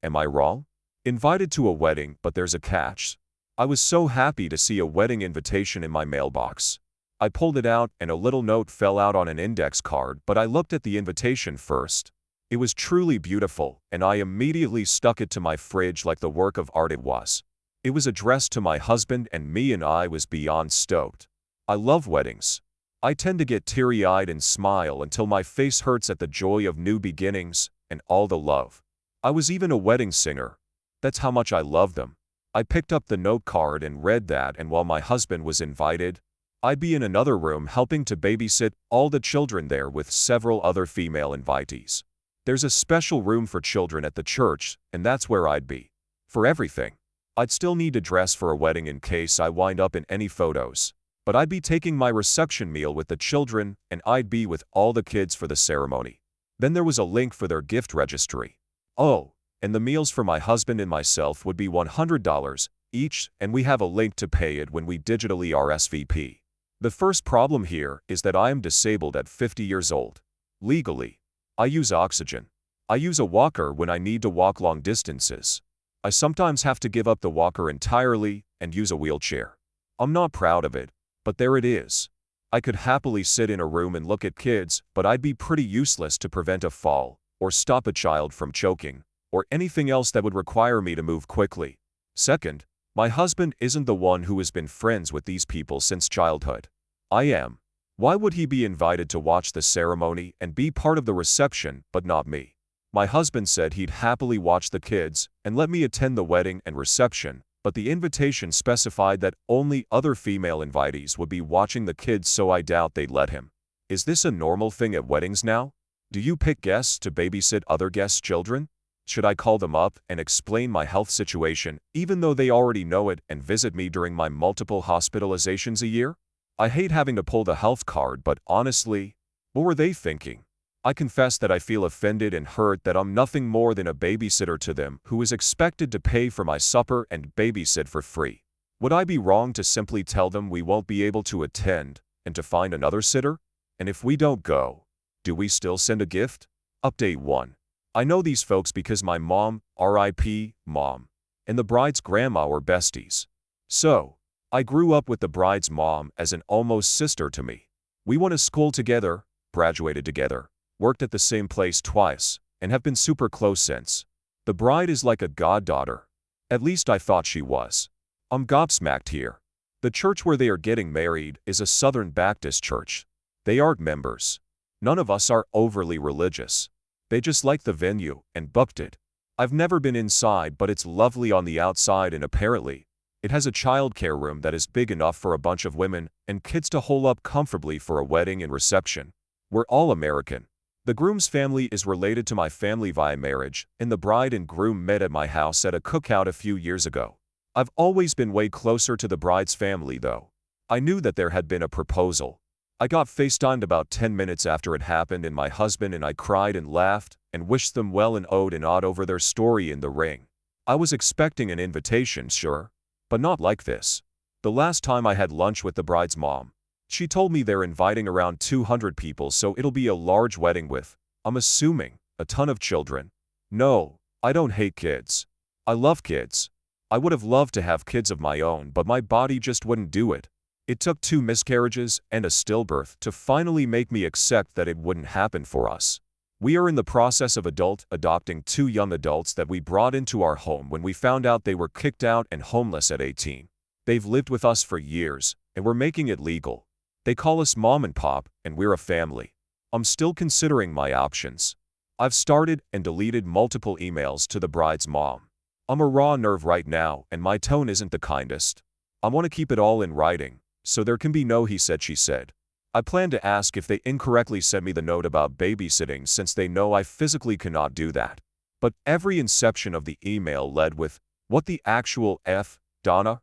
Am I wrong? Invited to a wedding, but there's a catch. I was so happy to see a wedding invitation in my mailbox. I pulled it out and a little note fell out on an index card, but I looked at the invitation first. It was truly beautiful, and I immediately stuck it to my fridge like the work of art it was. It was addressed to my husband and me, and I was beyond stoked. I love weddings. I tend to get teary-eyed and smile until my face hurts at the joy of new beginnings and all the love. I was even a wedding singer. That's how much I love them. I picked up the note card and read that, and while my husband was invited, I'd be in another room helping to babysit all the children there with several other female invitees. There's a special room for children at the church, and that's where I'd be. For everything. I'd still need to dress for a wedding in case I wind up in any photos. But I'd be taking my reception meal with the children, and I'd be with all the kids for the ceremony. Then there was a link for their gift registry. Oh, and the meals for my husband and myself would be $100 each, and we have a link to pay it when we digitally RSVP. The first problem here is that I am disabled at 50 years old. Legally, I use oxygen. I use a walker when I need to walk long distances. I sometimes have to give up the walker entirely and use a wheelchair. I'm not proud of it, but there it is. I could happily sit in a room and look at kids, but I'd be pretty useless to prevent a fall, or stop a child from choking, or anything else that would require me to move quickly. Second, my husband isn't the one who has been friends with these people since childhood. I am. Why would he be invited to watch the ceremony and be part of the reception, but not me? My husband said he'd happily watch the kids and let me attend the wedding and reception, but the invitation specified that only other female invitees would be watching the kids, so I doubt they'd let him. Is this a normal thing at weddings now? Do you pick guests to babysit other guests' children? Should I call them up and explain my health situation, even though they already know it, and visit me during my multiple hospitalizations a year? I hate having to pull the health card, but honestly, what were they thinking? I confess that I feel offended and hurt that I'm nothing more than a babysitter to them who is expected to pay for my supper and babysit for free. Would I be wrong to simply tell them we won't be able to attend and to find another sitter? And if we don't go, do we still send a gift? Update 1. I know these folks because my mom, RIP, mom, and the bride's grandma were besties. So, I grew up with the bride's mom as an almost sister to me. We went to school together, graduated together, worked at the same place twice, and have been super close since. The bride is like a goddaughter. At least I thought she was. I'm gobsmacked here. The church where they are getting married is a Southern Baptist church. They aren't members. None of us are overly religious. They just like the venue and booked it. I've never been inside, but it's lovely on the outside, and apparently, it has a childcare room that is big enough for a bunch of women and kids to hole up comfortably for a wedding and reception. We're all American. The groom's family is related to my family via marriage, and the bride and groom met at my house at a cookout a few years ago. I've always been way closer to the bride's family, though. I knew that there had been a proposal. I got FaceTimed about 10 minutes after it happened, and my husband and I cried and laughed and wished them well and oh'd and awed over their story in the ring. I was expecting an invitation, sure, but not like this. The last time I had lunch with the bride's mom, she told me they're inviting around 200 people, so it'll be a large wedding with, I'm assuming, a ton of children. No, I don't hate kids. I love kids. I would have loved to have kids of my own, but my body just wouldn't do it. It took 2 miscarriages and a stillbirth to finally make me accept that it wouldn't happen for us. We are in the process of adopting 2 young adults that we brought into our home when we found out they were kicked out and homeless at 18. They've lived with us for years, and we're making it legal. They call us mom and pop, and we're a family. I'm still considering my options. I've started and deleted multiple emails to the bride's mom. I'm a raw nerve right now, and my tone isn't the kindest. I want to keep it all in writing, so there can be no he said she said. I plan to ask if they incorrectly sent me the note about babysitting, since they know I physically cannot do that. But every inception of the email led with, "What the actual F, Donna?"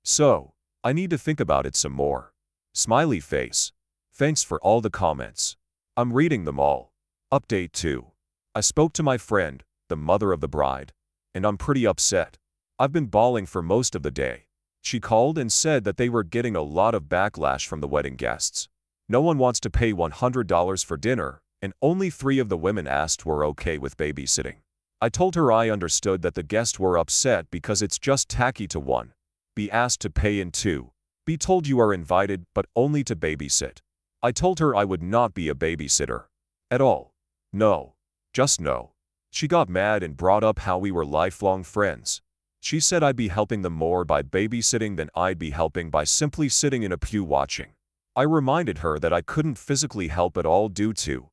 So, I need to think about it some more. Smiley face. Thanks for all the comments. I'm reading them all. Update 2. I spoke to my friend, the mother of the bride, and I'm pretty upset. I've been bawling for most of the day. She called and said that they were getting a lot of backlash from the wedding guests. No one wants to pay $100 for dinner, and only 3 of the women asked were okay with babysitting. I told her I understood that the guests were upset because it's just tacky to 1. Be asked to pay and 2. Be told you are invited but only to babysit. I told her I would not be a babysitter. At all. No. Just no. She got mad and brought up how we were lifelong friends. She said I'd be helping them more by babysitting than I'd be helping by simply sitting in a pew watching. I reminded her that I couldn't physically help at all due to,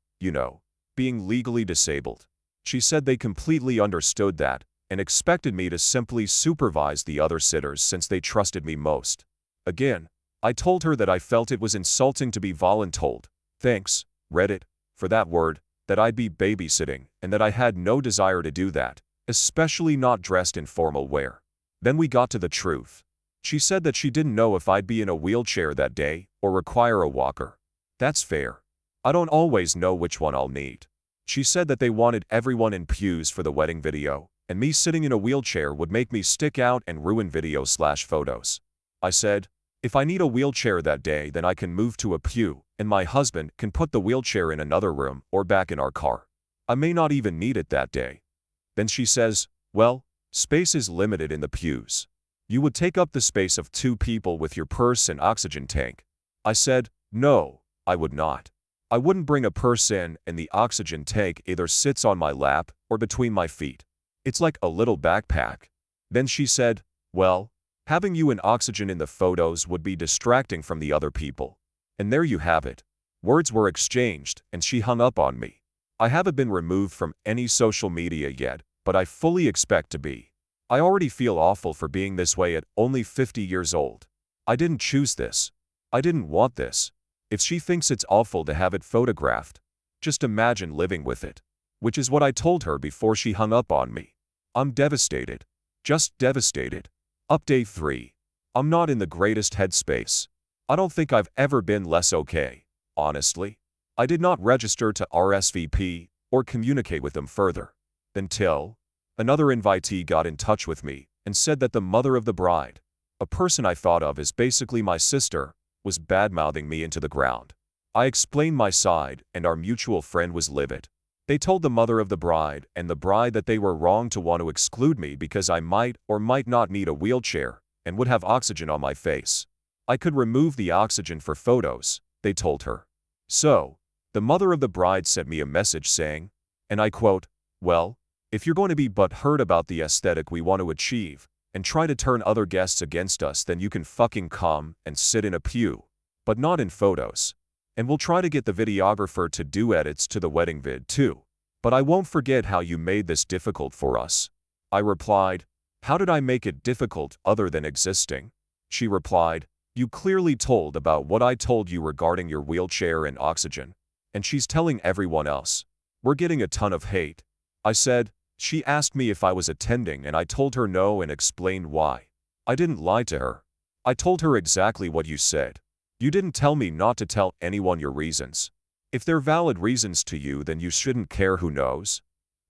being legally disabled. She said they completely understood that and expected me to simply supervise the other sitters since they trusted me most. Again, I told her that I felt it was insulting to be voluntold, thanks, Reddit, for that word, that I'd be babysitting and that I had no desire to do that, especially not dressed in formal wear. Then we got to the truth. She said that she didn't know if I'd be in a wheelchair that day or require a walker. That's fair. I don't always know which one I'll need. She said that they wanted everyone in pews for the wedding video, and me sitting in a wheelchair would make me stick out and ruin videos/photos. I said, if I need a wheelchair that day, then I can move to a pew, and my husband can put the wheelchair in another room or back in our car. I may not even need it that day. Then she says, well, space is limited in the pews. You would take up the space of 2 people with your purse and oxygen tank. I said, no, I would not. I wouldn't bring a purse in, and the oxygen tank either sits on my lap or between my feet. It's like a little backpack. Then she said, well, having you and oxygen in the photos would be distracting from the other people. And there you have it. Words were exchanged, and she hung up on me. I haven't been removed from any social media yet, but I fully expect to be. I already feel awful for being this way at only 50 years old. I didn't choose this. I didn't want this. If she thinks it's awful to have it photographed, just imagine living with it. Which is what I told her before she hung up on me. I'm devastated. Just devastated. Update 3. I'm not in the greatest headspace. I don't think I've ever been less okay, honestly. I did not register to RSVP or communicate with them further. Until another invitee got in touch with me and said that the mother of the bride, a person I thought of as basically my sister, was bad-mouthing me into the ground. I explained my side, and our mutual friend was livid. They told the mother of the bride and the bride that they were wrong to want to exclude me because I might or might not need a wheelchair and would have oxygen on my face. I could remove the oxygen for photos, they told her. So, the mother of the bride sent me a message saying, and I quote, well, if you're going to be butthurt about the aesthetic we want to achieve and try to turn other guests against us, then you can fucking come and sit in a pew, but not in photos. And we'll try to get the videographer to do edits to the wedding vid too. But I won't forget how you made this difficult for us. I replied, how did I make it difficult other than existing? She replied, you clearly told about what I told you regarding your wheelchair and oxygen. And she's telling everyone else. We're getting a ton of hate. I said, she asked me if I was attending and I told her no and explained why. I didn't lie to her. I told her exactly what you said. You didn't tell me not to tell anyone your reasons. If they're valid reasons to you, then you shouldn't care who knows.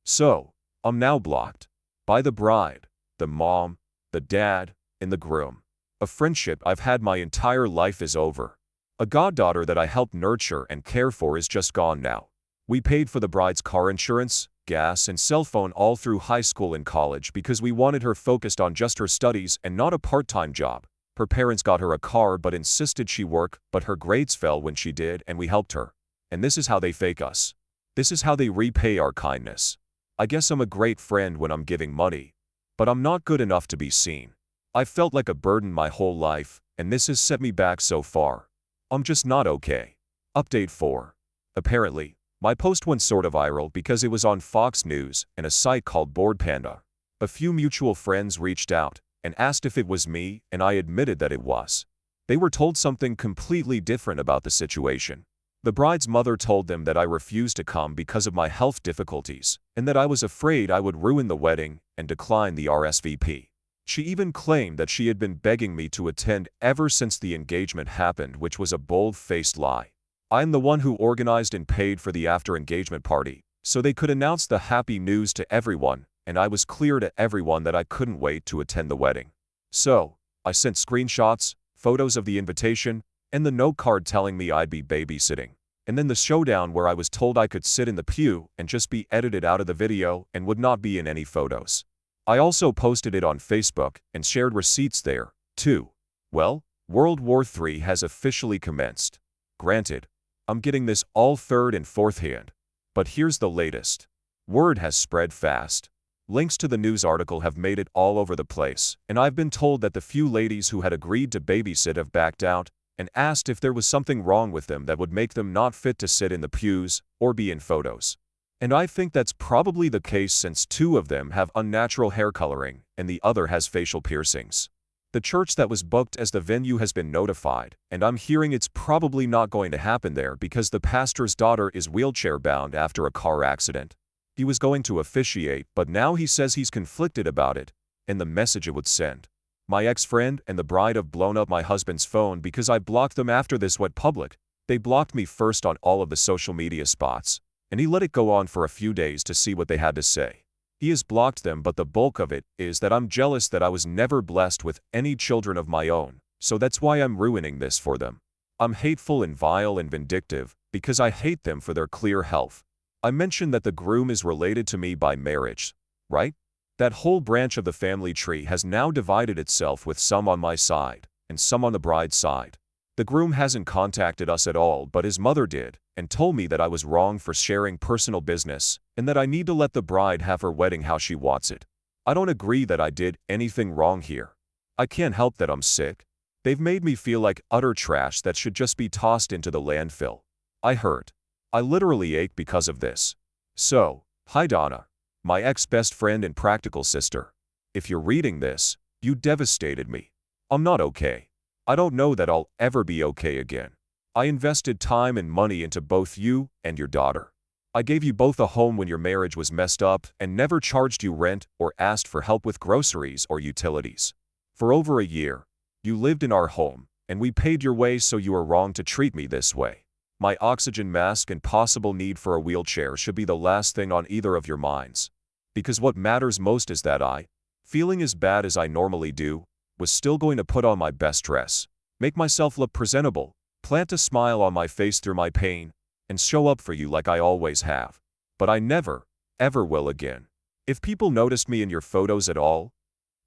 So, I'm now blocked. By the bride, the mom, the dad, and the groom. A friendship I've had my entire life is over. A goddaughter that I helped nurture and care for is just gone now. We paid for the bride's car insurance, gas, and cell phone all through high school and college because we wanted her focused on just her studies and not a part-time job. Her parents got her a car but insisted she work, but her grades fell when she did and we helped her. And this is how they fake us. This is how they repay our kindness. I guess I'm a great friend when I'm giving money, but I'm not good enough to be seen. I've felt like a burden my whole life, and this has set me back so far. I'm just not okay. Update 4. Apparently, my post went sort of viral because it was on Fox News and a site called Bored Panda. A few mutual friends reached out and asked if it was me, and I admitted that it was. They were told something completely different about the situation. The bride's mother told them that I refused to come because of my health difficulties, and that I was afraid I would ruin the wedding and decline the RSVP. She even claimed that she had been begging me to attend ever since the engagement happened, which was a bold-faced lie. I'm the one who organized and paid for the after-engagement party, so they could announce the happy news to everyone, and I was clear to everyone that I couldn't wait to attend the wedding. So, I sent screenshots, photos of the invitation, and the note card telling me I'd be babysitting. And then the showdown where I was told I could sit in the pew and just be edited out of the video and would not be in any photos. I also posted it on Facebook and shared receipts there, too. Well, World War III has officially commenced. Granted, I'm getting this all third and fourth hand. But here's the latest. Word has spread fast. Links to the news article have made it all over the place, and I've been told that the few ladies who had agreed to babysit have backed out and asked if there was something wrong with them that would make them not fit to sit in the pews or be in photos. And I think that's probably the case since 2 of them have unnatural hair coloring and the other has facial piercings. The church that was booked as the venue has been notified, and I'm hearing it's probably not going to happen there because the pastor's daughter is wheelchair-bound after a car accident. He was going to officiate, but now he says he's conflicted about it and the message it would send. My ex-friend and the bride have blown up my husband's phone because I blocked them after this went public. They blocked me first on all of the social media spots, and he let it go on for a few days to see what they had to say. He has blocked them, but the bulk of it is that I'm jealous that I was never blessed with any children of my own, so that's why I'm ruining this for them. I'm hateful and vile and vindictive because I hate them for their clear health. I mentioned that the groom is related to me by marriage, right? That whole branch of the family tree has now divided itself with some on my side and some on the bride's side. The groom hasn't contacted us at all, but his mother did, and told me that I was wrong for sharing personal business and that I need to let the bride have her wedding how she wants it. I don't agree that I did anything wrong here. I can't help that I'm sick. They've made me feel like utter trash that should just be tossed into the landfill. I hurt. I literally ache because of this. So, hi Donna, my ex-best friend and practical sister. If you're reading this, you devastated me. I'm not okay. I don't know that I'll ever be okay again. I invested time and money into both you and your daughter. I gave you both a home when your marriage was messed up and never charged you rent or asked for help with groceries or utilities. For over a year, you lived in our home, and we paid your way, so you are wrong to treat me this way. My oxygen mask and possible need for a wheelchair should be the last thing on either of your minds. Because what matters most is that I, feeling as bad as I normally do, was still going to put on my best dress, make myself look presentable, plant a smile on my face through my pain, and show up for you like I always have. But I never, ever will again. If people noticed me in your photos at all,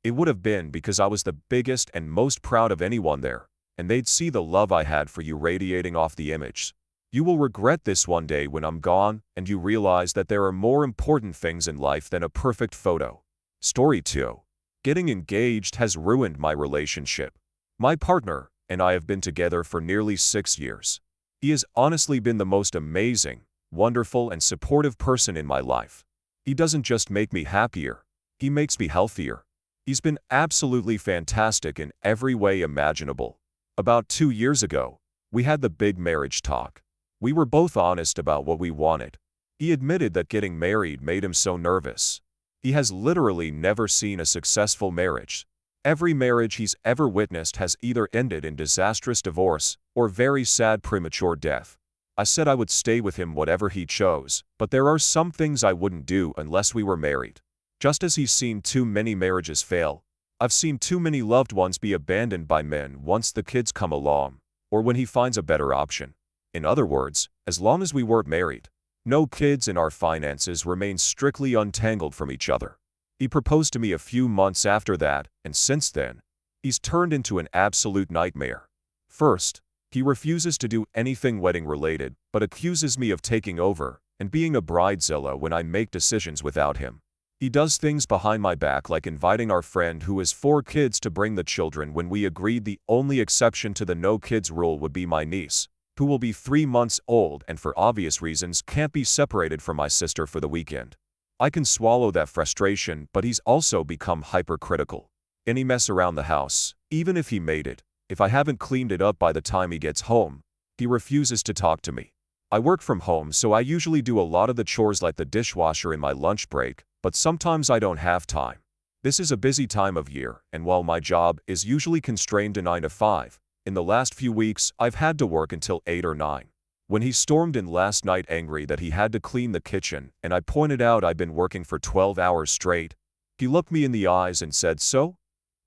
it would have been because I was the biggest and most proud of anyone there, and they'd see the love I had for you radiating off the image. You will regret this one day when I'm gone and you realize that there are more important things in life than a perfect photo. Story 2. Getting engaged has ruined my relationship. My partner and I have been together for nearly 6 years. He has honestly been the most amazing, wonderful, and supportive person in my life. He doesn't just make me happier, he makes me healthier. He's been absolutely fantastic in every way imaginable. About 2 years ago, we had the big marriage talk. We were both honest about what we wanted. He admitted that getting married made him so nervous. He has literally never seen a successful marriage. Every marriage he's ever witnessed has either ended in disastrous divorce or very sad premature death. I said I would stay with him whatever he chose, but there are some things I wouldn't do unless we were married. Just as he's seen too many marriages fail, I've seen too many loved ones be abandoned by men once the kids come along, or when he finds a better option. In other words, as long as we weren't married, no kids, and our finances remain strictly untangled from each other. He proposed to me a few months after that, and since then, he's turned into an absolute nightmare. First, he refuses to do anything wedding-related, but accuses me of taking over and being a bridezilla when I make decisions without him. He does things behind my back, like inviting our friend who has 4 kids to bring the children when we agreed the only exception to the no kids rule would be my niece, who will be 3 months old and for obvious reasons can't be separated from my sister for the weekend. I can swallow that frustration, but he's also become hypercritical. Any mess around the house, even if he made it, if I haven't cleaned it up by the time he gets home, he refuses to talk to me. I work from home, so I usually do a lot of the chores like the dishwasher in my lunch break, but sometimes I don't have time. This is a busy time of year, and while my job is usually constrained to 9 to 5, in the last few weeks I've had to work until 8 or 9. When he stormed in last night angry that he had to clean the kitchen, and I pointed out I'd been working for 12 hours straight, he looked me in the eyes and said, "So?"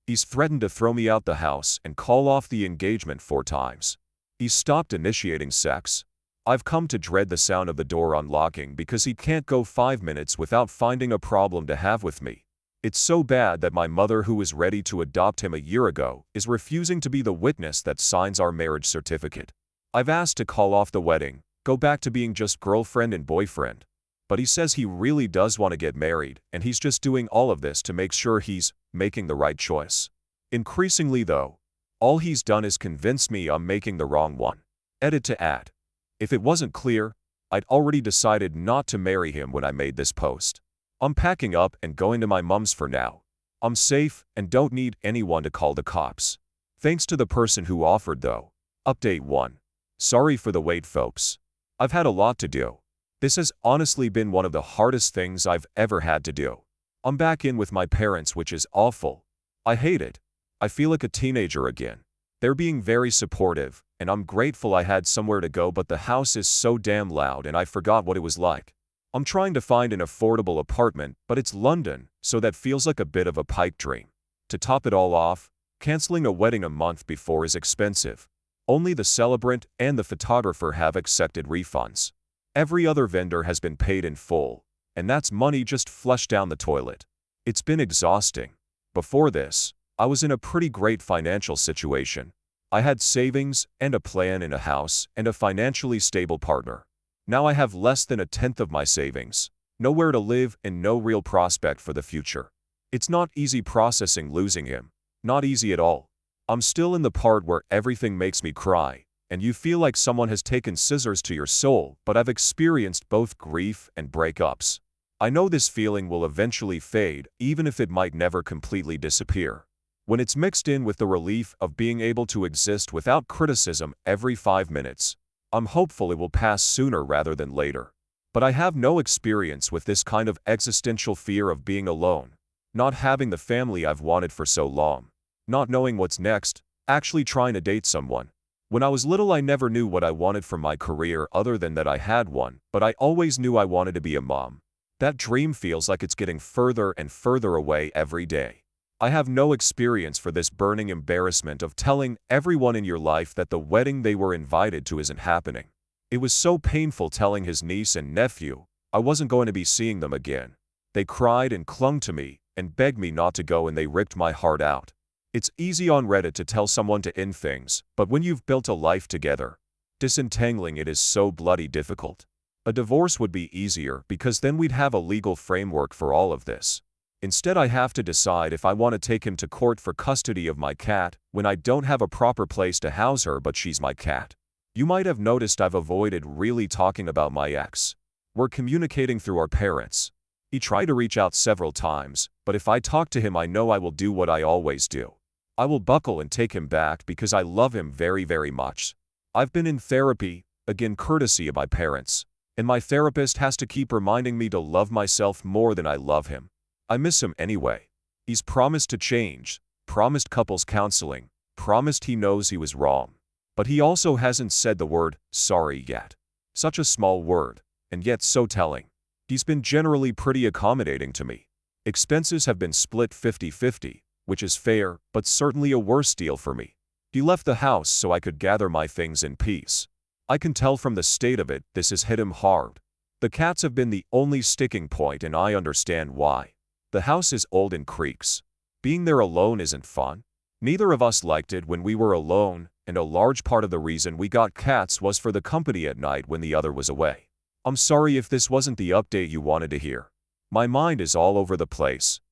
He's threatened to throw me out the house and call off the engagement 4 times. He's stopped initiating sex. I've come to dread the sound of the door unlocking because he can't go 5 minutes without finding a problem to have with me. It's so bad that my mother, who was ready to adopt him a year ago, is refusing to be the witness that signs our marriage certificate. I've asked to call off the wedding, go back to being just girlfriend and boyfriend. But he says he really does want to get married, and he's just doing all of this to make sure he's making the right choice. Increasingly though, all he's done is convince me I'm making the wrong one. Edit to add. If it wasn't clear, I'd already decided not to marry him when I made this post. I'm packing up and going to my mom's for now. I'm safe and don't need anyone to call the cops. Thanks to the person who offered though. Update 1. Sorry for the wait, folks. I've had a lot to do. This has honestly been one of the hardest things I've ever had to do. I'm back in with my parents, which is awful. I hate it. I feel like a teenager again. They're being very supportive, and I'm grateful I had somewhere to go, but the house is so damn loud and I forgot what it was like. I'm trying to find an affordable apartment, but it's London, so that feels like a bit of a pipe dream. To top it all off, canceling a wedding a month before is expensive. Only the celebrant and the photographer have accepted refunds. Every other vendor has been paid in full, and that's money just flushed down the toilet. It's been exhausting. Before this, I was in a pretty great financial situation. I had savings and a plan in a house and a financially stable partner. Now I have less than 1/10 of my savings, nowhere to live, and no real prospect for the future. It's not easy processing losing him. Not easy at all. I'm still in the part where everything makes me cry, and you feel like someone has taken scissors to your soul, but I've experienced both grief and breakups. I know this feeling will eventually fade, even if it might never completely disappear. When it's mixed in with the relief of being able to exist without criticism every 5 minutes, I'm hopeful it will pass sooner rather than later. But I have no experience with this kind of existential fear of being alone, not having the family I've wanted for so long, not knowing what's next, actually trying to date someone. When I was little, I never knew what I wanted from my career other than that I had one, but I always knew I wanted to be a mom. That dream feels like it's getting further and further away every day. I have no experience for this burning embarrassment of telling everyone in your life that the wedding they were invited to isn't happening. It was so painful telling his niece and nephew I wasn't going to be seeing them again. They cried and clung to me and begged me not to go, and they ripped my heart out. It's easy on Reddit to tell someone to end things, but when you've built a life together, disentangling it is so bloody difficult. A divorce would be easier because then we'd have a legal framework for all of this. Instead, I have to decide if I want to take him to court for custody of my cat when I don't have a proper place to house her, but she's my cat. You might have noticed I've avoided really talking about my ex. We're communicating through our parents. He tried to reach out several times, but if I talk to him, I know I will do what I always do. I will buckle and take him back because I love him very, very much. I've been in therapy, again courtesy of my parents, and my therapist has to keep reminding me to love myself more than I love him. I miss him anyway. He's promised to change, promised couples counseling, promised he knows he was wrong. But he also hasn't said the word sorry yet. Such a small word, and yet so telling. He's been generally pretty accommodating to me. Expenses have been split 50-50, which is fair, but certainly a worse deal for me. He left the house so I could gather my things in peace. I can tell from the state of it this has hit him hard. The cats have been the only sticking point, and I understand why. The house is old and creaks. Being there alone isn't fun. Neither of us liked it when we were alone, and a large part of the reason we got cats was for the company at night when the other was away. I'm sorry if this wasn't the update you wanted to hear. My mind is all over the place,